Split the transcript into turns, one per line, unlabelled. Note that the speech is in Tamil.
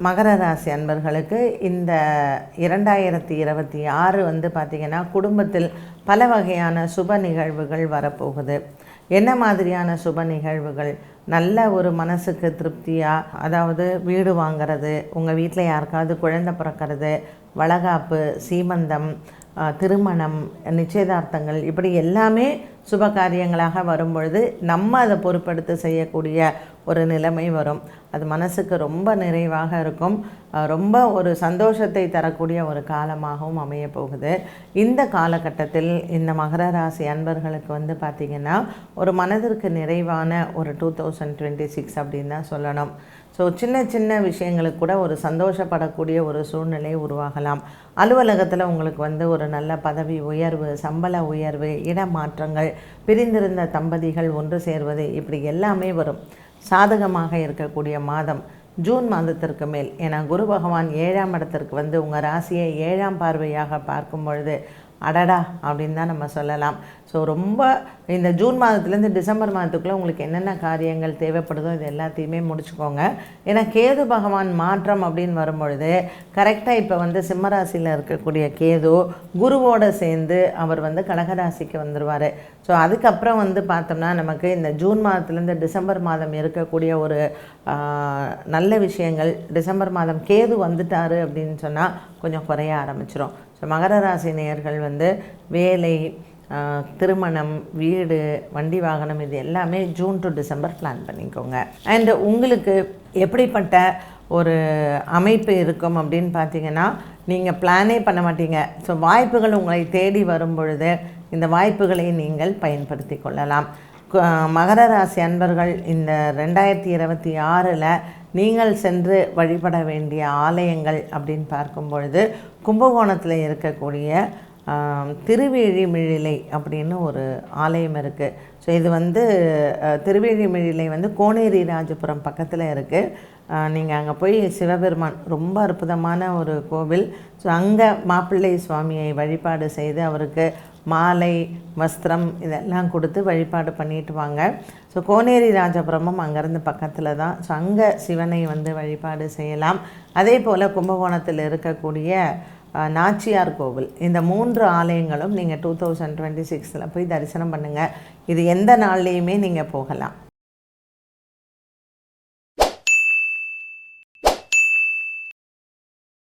மகர ராசி அன்பர்களுக்கு இந்த 2026 வந்து பார்த்திங்கன்னா குடும்பத்தில் பல வகையான சுப நிகழ்வுகள் வரப்போகுது. என்ன மாதிரியான சுப நிகழ்வுகள்? நல்ல ஒரு மனசுக்கு திருப்தியாக, அதாவது வீடு வாங்கிறது, உங்கள் வீட்டில் யாருக்காவது குழந்தை பிறக்கிறது, வளகாப்பு, சீமந்தம், திருமணம், நிச்சயதார்த்தங்கள், இப்படி எல்லாமே சுப காரியங்களாக வரும்பொழுது நம்ம அதை பொறுப்பெடுத்து செய்யக்கூடிய ஒரு நிலைமை வரும். அது மனசுக்கு ரொம்ப நிறைவாக இருக்கும். ரொம்ப ஒரு சந்தோஷத்தை தரக்கூடிய ஒரு காலமாகவும் அமைய போகுது. இந்த காலகட்டத்தில் இந்த மகர ராசி அன்பர்களுக்கு வந்து பார்த்திங்கன்னா ஒரு மனதிற்கு நிறைவான ஒரு 2026 அப்படின்னு தான் சொல்லணும். ஸோ சின்ன சின்ன விஷயங்களுக்கு கூட ஒரு சந்தோஷப்படக்கூடிய ஒரு சூழ்நிலை உருவாகலாம். அலுவலகத்தில் உங்களுக்கு வந்து ஒரு நல்ல பதவி உயர்வு, சம்பள உயர்வு, இடமாற்றங்கள், பிரிந்திருந்த தம்பதிகள் ஒன்று சேர்வது, இப்படி எல்லாமே வரும். சாதகமாக இருக்கக்கூடிய மாதம் ஜூன் மாதத்திற்கு மேல். ஏன்னா குரு பகவான் 7ஆம் இடத்திற்கு வந்து உங்கள் ராசியை 7ஆம் பார்வையாக பார்க்கும் பொழுது அடடா அப்படின்னு தான் நம்ம சொல்லலாம். ஸோ ரொம்ப இந்த ஜூன் மாதத்துலேருந்து டிசம்பர் மாதத்துக்குள்ளே உங்களுக்கு என்னென்ன காரியங்கள் தேவைப்படுதோ இது எல்லாத்தையுமே முடிச்சுக்கோங்க. ஏன்னா கேது பகவான் மாற்றம் அப்படின்னு வரும்பொழுது கரெக்டாக இப்போ வந்து சிம்மராசியில் இருக்கக்கூடிய கேது குருவோடு சேர்ந்து அவர் வந்து கடகராசிக்கு வந்துடுவார். ஸோ அதுக்கப்புறம் வந்து பார்த்தோம்னா நமக்கு இந்த ஜூன் மாதத்துலேருந்து டிசம்பர் மாதம் இருக்கக்கூடிய ஒரு நல்ல விஷயங்கள், டிசம்பர் மாதம் கேது வந்துட்டார் அப்படின்னு சொன்னால் கொஞ்சம் குறைய ஆரம்பிச்சிடும். ஸோ மகர ராசி நேயர்கள் வந்து வேலை, திருமணம், வீடு, வண்டி வாகனம், இது எல்லாமே ஜூன் டு டிசம்பர் பிளான் பண்ணிக்கோங்க. அண்டு உங்களுக்கு எப்படிப்பட்ட ஒரு அமைப்பு இருக்கும் அப்படின்னு பார்த்தீங்கன்னா நீங்கள் பிளானே பண்ண மாட்டீங்க. ஸோ வாய்ப்புகள் உங்களை தேடி வரும் பொழுது இந்த வாய்ப்புகளை நீங்கள் பயன்படுத்தி கொள்ளலாம். மகர ராசி அன்பர்கள் இந்த 2026 நீங்கள் சென்று வழிபட வேண்டிய ஆலயங்கள் அப்படின்னு பார்க்கும் பொழுது கும்பகோணத்தில் இருக்கக்கூடிய திருவேழிமிழிலை அப்படின்னு ஒரு ஆலயம் இருக்குது. ஸோ இது வந்து திருவேழிமிழிலை வந்து கோனேரி ராஜபுரம் பக்கத்தில் இருக்குது. நீங்கள் அங்கே போய் சிவபெருமான் ரொம்ப அற்புதமான ஒரு கோவில். ஸோ அங்கே மாப்பிள்ளை சுவாமியை வழிபாடு செய்து அவருக்கு மாலை, வஸ்திரம் இதெல்லாம் கொடுத்து வழிபாடு பண்ணிட்டு வாங்க. ஸோ கோனேரி ராஜபுரமும் அங்கேருந்து பக்கத்தில் தான். ஸோ அங்கே சிவனை வந்து வழிபாடு செய்யலாம். அதே போல் கும்பகோணத்தில் இருக்கக்கூடிய நாச்சியார் கோவில், இந்த 3 ஆலயங்களும் நீங்கள் 2026 போய் தரிசனம் பண்ணுங்கள். இது எந்த நாள்லேயுமே நீங்கள் போகலாம்.